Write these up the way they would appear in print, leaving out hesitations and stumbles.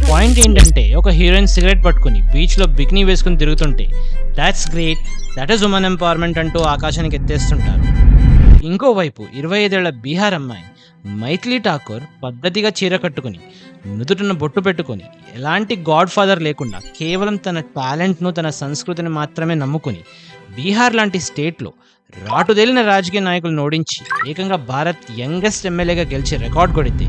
Point ఏంటంటే ఒక heroine cigarette పట్టుకుని బీచ్లో బికినీ వేసుకుని తిరుగుతుంటే that's great, that is women empowerment అంటూ ఆకాశానికి ఎత్తేస్తుంటారు. ఇంకోవైపు 25 ఏళ్ల బీహార్ అమ్మాయి మైథిలి ఠాకూర్ పద్ధతిగా చీర కట్టుకుని నుదుటిన బొట్టు పెట్టుకొని ఎలాంటి గాడ్ ఫాదర్ లేకుండా కేవలం తన టాలెంట్ను తన సంస్కృతిని మాత్రమే నమ్ముకుని బీహార్ లాంటి స్టేట్లో రాటుదేలిన రాజకీయ నాయకులను ఓడించి ఏకంగా భారత్ యంగెస్ట్ ఎమ్మెల్యేగా గెలిచి రికార్డ్ కొడితే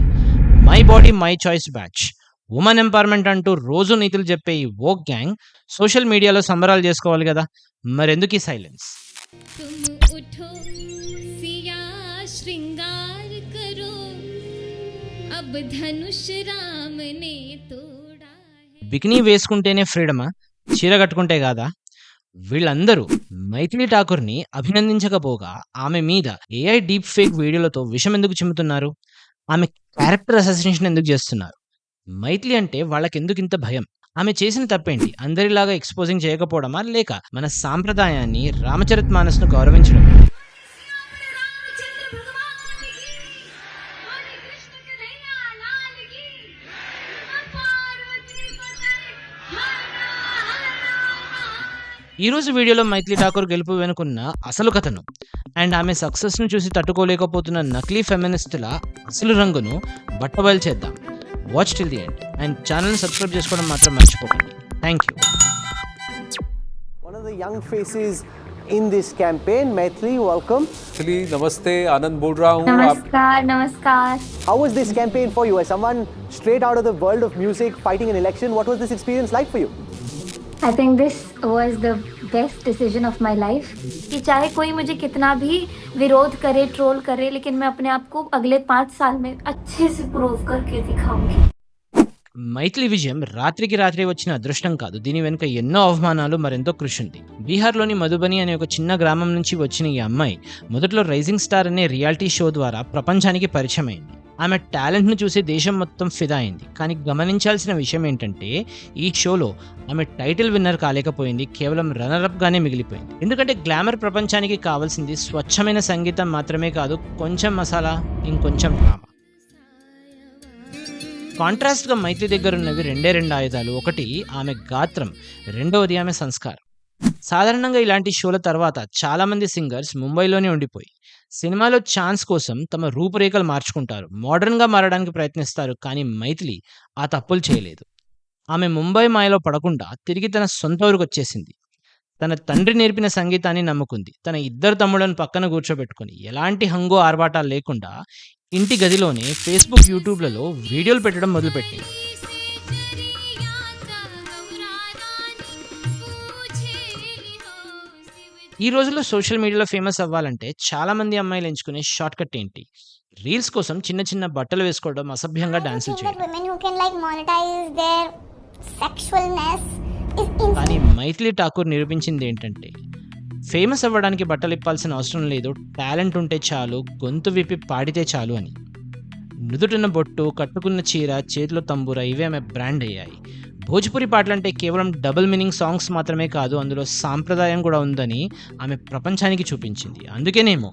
my body my choice batch women empowerment అంటూ రోజు నీతులు చెప్పే ఈ వోక్ గ్యాంగ్ సోషల్ మీడియాలో సంబరాలు చేసుకోవాలి కదా, మరెందుకు ఈ సైలెన్స్? तुम उठो सिया श्रृंगार करो अब धनुष राम ने तोड़ा है. బికినీ వేసుకుంటేనే ఫ్రీడమా, చీర కట్టుకుంటే కాదా? వీళ్ళందరూ మైథిలి ఠాకూర్ని అభినందించకపోగా ఆమె మీద ఏఐ డీప్ ఫేక్ వీడియోలతో విషం ఎందుకు చిమ్ముతున్నారు? ఆమె క్యారెక్టర్ అసాసినేషన్ ఎందుకు చేస్తున్నారు? మైథిలి అంటే వాళ్ళకెందుకు ఇంత భయం? ఆమె చేసిన తప్పేంటి? అందరిలాగా ఎక్స్పోజింగ్ చేయకపోవడమా, లేక మన సాంప్రదాయాన్ని రామచరిత్ మానస్ను గౌరవించడం? ఈ రోజు వీడియోలో మైథిలి ఠాకూర్ గెలుపు వెనుకున్న అసలు కథను అండ్ ఆమె సక్సెస్ను చూసి తట్టుకోలేకపోతున్న నకిలీ ఫెమినిస్టుల అసలు రంగును బట్టబయలు చేద్దాం. Watch till the end and ఛానల్ని సబ్స్క్రైబ్ చేసుకోవడం మాత్రం మర్చిపోకండి. Thank you. One of the young faces in this campaign, Maithili, welcome. Actually नमस्ते, आनंद बोल रहा हूँ. नमस्कार नमस्कार. How was this campaign for you? As someone straight out of the world of music, fighting an election, what was this experience like for you? I think this was the best decision of my life कि चाहे कोई मुझे कितना भी विरोध करे, troll करे, लेकिन मैं अपने आप को अगले 5 साल में अच्छे से प्रूव करके दिखाऊंगी. మైథిలి విజయం రాత్రికి రాత్రి వచ్చిన అదృష్టం కాదు. దీని వెనుక ఎన్నో అవమానాలు, మరెంతో కృషి ఉంది. బీహార్లోని మధుబని అనే ఒక చిన్న గ్రామం నుంచి వచ్చిన ఈ అమ్మాయి మొదట్లో రైజింగ్ స్టార్ అనే రియాలిటీ షో ద్వారా ప్రపంచానికి పరిచయం అయింది. ఆమె టాలెంట్ను చూసి దేశం మొత్తం ఫిదా అయింది. కానీ గమనించాల్సిన విషయం ఏంటంటే ఈ షోలో ఆమె టైటిల్ విన్నర్ కాలేకపోయింది, కేవలం రన్నరప్గానే మిగిలిపోయింది. ఎందుకంటే గ్లామర్ ప్రపంచానికి కావాల్సింది స్వచ్ఛమైన సంగీతం మాత్రమే కాదు, కొంచెం మసాలా, ఇంకొంచెం డ్రామా. కాంట్రాస్ట్గా మైత్రి దగ్గర ఉన్నవి రెండు ఆయుధాలు. ఒకటి ఆమె గాత్రం, రెండవది ఆమె సంస్కారం. సాధారణంగా ఇలాంటి షోల తర్వాత చాలామంది సింగర్స్ ముంబైలోనే ఉండిపోయి సినిమాలో ఛాన్స్ కోసం తమ రూపురేఖలు మార్చుకుంటారు, మోడర్న్గా మారడానికి ప్రయత్నిస్తారు. కానీ మైథిలి ఆ తప్పులు చేయలేదు. ఆమె ముంబై మాయలో పడకుండా తిరిగి తన సొంత ఊరికి వచ్చేసింది. తన తండ్రి నేర్పిన సంగీతాన్ని నమ్ముకుంది. తన 2 తమ్ముళ్ళను పక్కన కూర్చోబెట్టుకుని ఎలాంటి హంగో ఆర్భాటాలు లేకుండా ఇంటి గదిలోనే ఫేస్బుక్, యూట్యూబ్లలో వీడియోలు పెట్టడం మొదలుపెట్టింది. ఈ రోజుల్లో సోషల్ మీడియాలో ఫేమస్ అవ్వాలంటే చాలా మంది అమ్మాయిలు ఎంచుకునే షార్ట్ కట్ ఏంటి? రీల్స్ కోసం చిన్న చిన్న బట్టలు వేసుకోవడం, అసభ్యంగా డాన్సులు చేయడం. women who can like monetize their sexualness is కానీ మైథిలి ఠాకూర్ నిరూపించింది ఏంటంటే ఫేమస్ అవ్వడానికి బట్టలు ఇప్పాల్సిన అవసరం లేదు, టాలెంట్ ఉంటే చాలు, గొంతు విప్పి పాడితే చాలు అని. నుదుటిన బొట్టు, కట్టుకున్న చీర, చేతిలో తంబూర, ఇవే ఆమె బ్రాండ్ అయ్యాయి. భోజ్పురి పాటలంటే కేవలం డబుల్ మీనింగ్ సాంగ్స్ మాత్రమే కాదు, అందులో సాంప్రదాయం కూడా ఉందని ఆమె ప్రపంచానికి చూపించింది. అందుకేనేమో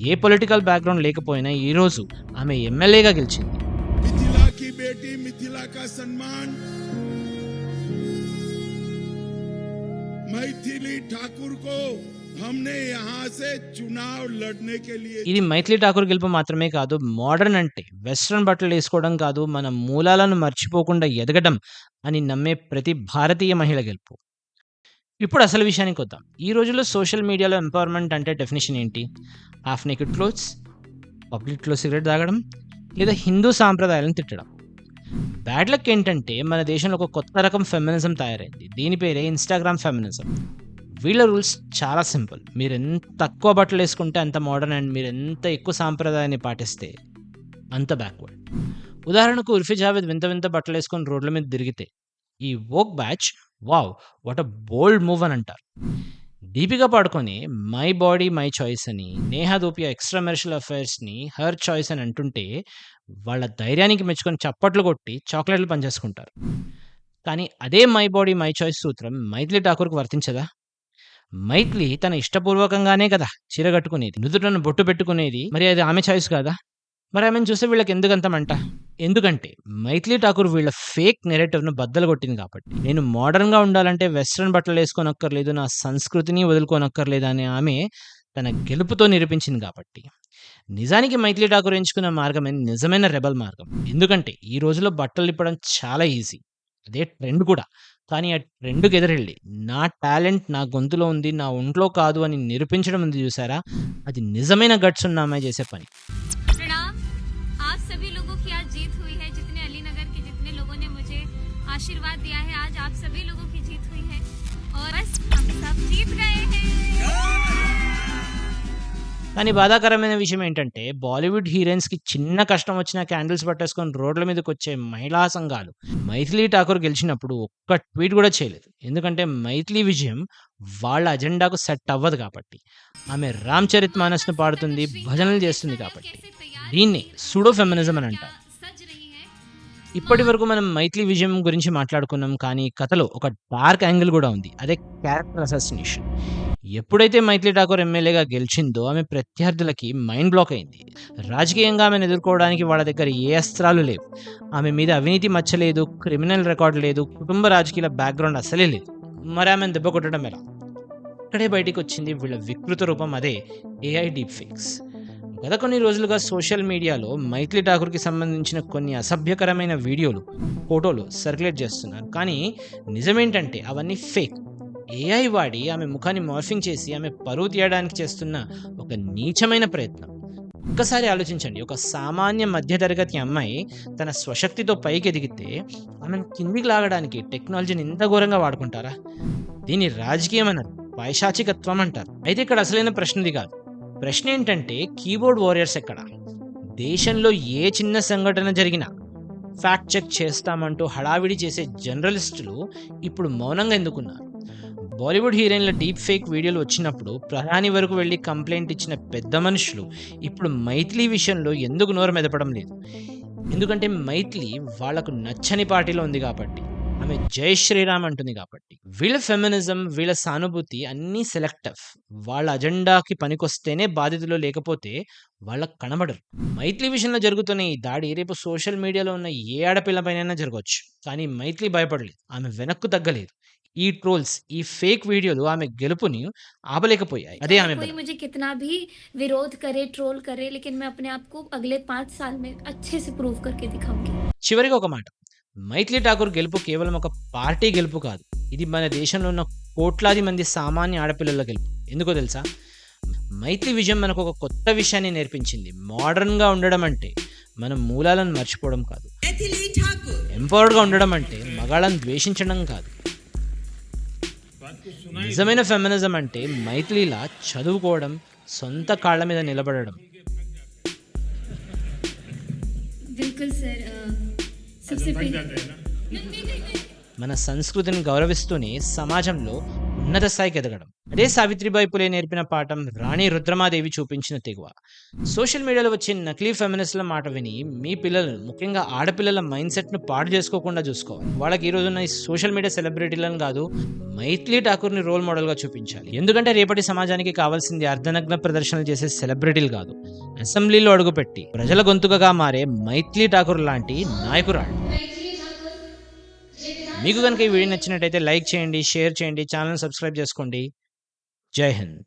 ఏ పొలిటికల్ బ్యాక్గ్రౌండ్ లేకపోయినా ఈరోజు ఆమె ఎమ్మెల్యేగా గెలిచింది. मिथिला की बेटी, मिथिला का सम्मान मैथिली ठाकुर को हमने यहाँ से चुनाव लड़ने के लिए ఇది మైథిలి ఠాకూర్ గెలుపు మాత్రమే కాదు, మోడర్న్ అంటే వెస్ట్రన్ బట్టలు వేసుకోవడం కాదు, మన మూలాలను మర్చిపోకుండా ఎదగడం అని నమ్మే ప్రతి భారతీయ మహిళ గెలుపు. ఇప్పుడు అసలు విషయానికి వద్దాం. ఈ రోజుల్లో సోషల్ మీడియాలో ఎంపవర్మెంట్ అంటే డెఫినేషన్ ఏంటి? హాఫ్ నేకెడ్ క్లోత్స్, పబ్లిక్లో సిగరెట్ తాగడం, లేదా హిందూ సాంప్రదాయాలను తిట్టడం. బ్యాడ్ లక్ ఏంటంటే మన దేశంలో ఒక కొత్త రకం ఫెమినిజం తయారైంది. దీని పేరే ఇన్స్టాగ్రామ్ ఫెమినిజం. వీళ్ళ రూల్స్ చాలా సింపుల్. మీరు ఎంత తక్కువ బట్టలు వేసుకుంటే అంత మోడర్న్, అండ్ మీరు ఎంత ఎక్కువ సాంప్రదాయాన్ని పాటిస్తే అంత బ్యాక్వర్డ్. ఉదాహరణకు ఉర్ఫీ జావేద్ వింత వింత బట్టలు వేసుకొని రోడ్ల మీద తిరిగితే ఈ woke batch wow what a bold move అని అంటారు. Deepika Padukone my body my choice అని, నేహా ధూపియా ఎక్స్ట్రా మెరిషల్ అఫైర్స్ని హర్ చాయిస్ అని అంటుంటే వాళ్ళ ధైర్యానికి మెచ్చుకొని చప్పట్లు కొట్టి చాక్లెట్లు పనిచేసుకుంటారు. కానీ అదే మై బాడీ మై చాయిస్ సూత్రం మైథిలి ఠాకూర్కి వర్తించదా? మైథిలి తన ఇష్టపూర్వకంగానే కదా చీర కట్టుకునేది, నుదుటను బొట్టు పెట్టుకునేది. మరి అది ఆమె చాయిస్ కాదా? మరి ఆమెను చూస్తే వీళ్ళకి ఎందుకంత మంట? ఎందుకంటే మైథిలీ ఠాకూర్ వీళ్ళ ఫేక్ నెరేటివ్‌ను బద్దలుగొట్టింది కాబట్టి. నేను మోడర్న్‌గా ఉండాలంటే వెస్టర్న్ బట్టలేసుకోనక్కర్లేదు, నా సంస్కృతిని వదులుకోనక్కర్లేదు అని ఆమె తన గెలుపుతో నిరూపించింది కాబట్టి. నిజానికి మైథిలీ ఠాకూర్ ఎంచుకున్న మార్గమే నిజమైన రెబెల్ మార్గం. ఎందుకంటే ఈ రోజుల్లో బట్టలిప్పడం చాలా ఈజీ. అదే ట్రెండ్ కూడా. కానీ ఆ ట్రెండ్‌కి ఎదురెళ్ళి నా టాలెంట్ నా గొంతులో ఉంది, నా ఒంట్లో కాదు అని నిరూపించడం ఉంది చూసారా? అది నిజమైన గట్స్ ఉన్న అమ్మాయి చేసే పని. प्रणाम। आप सभी लोगों की आज जीत हुई है। जितने अलीनगर के जितने लोगों ने मुझे आशीर्वाद दिया है, आज आप सभी लोगों की जीत हुई है और बस हम सब जीत गए हैं। కానీ బాధాకరమైన విషయం ఏంటంటే బాలీవుడ్ హీరోయిన్స్‌కి చిన్న కష్టం వచ్చినా క్యాండిల్స్ పట్టేసుకొని రోడ్ల మీదకొచ్చే మహిళా సంఘాలు మైథిలీ ఠాకూర్ గెలిచినప్పుడు ఒక్క ట్వీట్ కూడా చేయలేదు. ఎందుకంటే మైథిలీ విజయం వాళ్ళ అజెండాకు సెట్ అవ్వదు కాబట్టి. ఆమె రామ్ చరిత్ మానస్‌ను పాడుతుంది, భజనలు చేస్తుంది కాబట్టి. దీన్నే సూడో ఫెమినిజం అని అంటారు. सज रही है। ఇప్పటి వరకు మనం మైథిలీ విజయం గురించి మాట్లాడుకున్నాం. కానీ కథలో ఒక డార్క్ యాంగిల్ కూడా ఉంది. అదే క్యారెక్టర్ అసాసినేషన్. ఎప్పుడైతే మైథిలీ ఠాకూర్ ఎమ్మెల్యేగా గెలిచిందో ఆమె ప్రత్యర్థులకి మైండ్ బ్లాక్ అయింది. రాజకీయంగా ఆమెను ఎదుర్కోవడానికి వాళ్ళ దగ్గర ఏ అస్త్రాలు లేవు. ఆమె మీద అవినీతి మచ్చ లేదు, క్రిమినల్ రికార్డ్ లేదు, కుటుంబ రాజకీయాల బ్యాక్గ్రౌండ్ అసలే లేదు. మరి ఆమెను దెబ్బ కొట్టడం ఎలా? ఇక్కడే బయటికి వచ్చింది వీళ్ళ వికృత రూపం, అదే ఏఐ డీప్ ఫేక్స్. గత కొన్ని రోజులుగా సోషల్ మీడియాలో మైథిలీ ఠాకూర్‌కి సంబంధించిన కొన్ని అసభ్యకరమైన వీడియోలు, ఫోటోలు సర్క్యులేట్ చేస్తున్నారు. కానీ నిజమేంటంటే అవన్నీ ఫేక్. ఏఐ వాడి ఆమె ముఖాన్ని మార్ఫింగ్ చేసి ఆమె పరువు తీయడానికి చేస్తున్న ఒక నీచమైన ప్రయత్నం. ఒక్కసారి ఆలోచించండి. ఒక సామాన్య మధ్యతరగతి అమ్మాయి తన స్వశక్తితో పైకి ఎదిగితే ఆమెను కిందికి లాగడానికి టెక్నాలజీని ఇంత ఘోరంగా వాడుకుంటారా? దీన్ని రాజకీయం అన్నారు, పైశాచికత్వం అంటారు. అయితే ఇక్కడ అసలైన ప్రశ్న ఇది కాదు. ప్రశ్న ఏంటంటే కీబోర్డ్ వారియర్స్ ఎక్కడ? దేశంలో ఏ చిన్న సంఘటన జరిగినా ఫ్యాక్ట్ చెక్ చేస్తామంటూ హడావిడి చేసే జర్నలిస్టులు ఇప్పుడు మౌనంగా ఎందుకున్నారు? బాలీవుడ్ హీరోయిన్ల డీప్ ఫేక్ వీడియోలు వచ్చినప్పుడు ప్రధాని వరకు వెళ్ళి కంప్లైంట్ ఇచ్చిన పెద్ద మనుషులు ఇప్పుడు మైథిలీ విషయంలో ఎందుకు నోరు మెదపడం లేదు? ఎందుకంటే మైథిలీ వాళ్లకు నచ్చని పార్టీలో ఉంది కాబట్టి. ఆమె జై శ్రీరామ్ అంటుంది కాబట్టి. వీళ్ళ ఫెమినిజం, వీళ్ళ సానుభూతి అన్నీ సెలెక్టివ్. వాళ్ళ అజెండాకి పనికొస్తేనే బాధితులు, లేకపోతే వాళ్ళకు కనబడరు. మైథిలీ విషయంలో జరుగుతున్న ఈ దాడి రేపు సోషల్ మీడియాలో ఉన్న ఏ ఆడపిల్లపైనైనా జరగవచ్చు. కానీ మైథిలీ భయపడలేదు, ఆమె వెనక్కు తగ్గలేదు. ఈ ట్రోల్స్, ఈ ఫేక్ వీడియోలు ఆమె గెలుపుని ఆపలేకపోయాయి. అదే ఆమె कोई బలం. मुझे कितना भी विरोध करे, ट्रोल करे, लेकिन मैं अपने आप को अगले 5 साल में अच्छे से प्रूव करके दिखाऊंगी। చివరిగా ఒక మాట, మైథిలీ ఠాకూర్ గెలుపు కేవలం ఒక పార్టీ గెలుపు కాదు. ఇది మన దేశంలో ఉన్న కోట్లాది మంది సామాన్య ఆడపిల్లల గెలుపు. ఎందుకో తెలుసా? మైథిలీ విజయం మనకు ఒక కొత్త విషయాన్ని నేర్పించింది. మోడర్న్గా ఉండడం అంటే మన మూలాలను మర్చిపోవడం కాదు. ఎంపవర్డ్గా ఉండడం అంటే మగాళ్ళని ద్వేషించడం కాదు. నిజమైన ఫెమినిజం అంటే మైథిలీలా చదువుకోవడం, సొంత కాళ్ళ మీద నిలబడడం. बिल्कुल सर। सबसे पहले మన సంస్కృతిని గౌరవిస్తూనే సమాజంలో ఉన్నత స్థాయికి ఎదగడం. అదే సావిత్రిబాయి పులే నేర్పిన పాఠం, రాణి రుద్రమాదేవి చూపించిన తెగువ. సోషల్ మీడియాలో వచ్చే నకిలీ ఫెమినిస్టుల మాట విని మీ పిల్లలను, ముఖ్యంగా ఆడపిల్లల మైండ్ సెట్ను పాడు చేసుకోకుండా చూసుకోవాలి. వాళ్ళకి ఈ రోజున్న ఈ సోషల్ మీడియా సెలబ్రిటీలను కాదు, మైథిలీ ఠాకూర్ని రోల్ మోడల్గా చూపించాలి. ఎందుకంటే రేపటి సమాజానికి కావాల్సింది అర్ధనగ్న ప్రదర్శనలు చేసే సెలబ్రిటీలు కాదు, అసెంబ్లీలో అడుగుపెట్టి ప్రజల గొంతుకగా మారే మైథిలీ ఠాకూర్ లాంటి నాయకురాలు. మీకు కనుక ఈ వీడియో నచ్చినట్టయితే లైక్ చేయండి, షేర్ చేయండి, ఛానల్ సబ్స్క్రైబ్ చేసుకోండి. జై హింద్.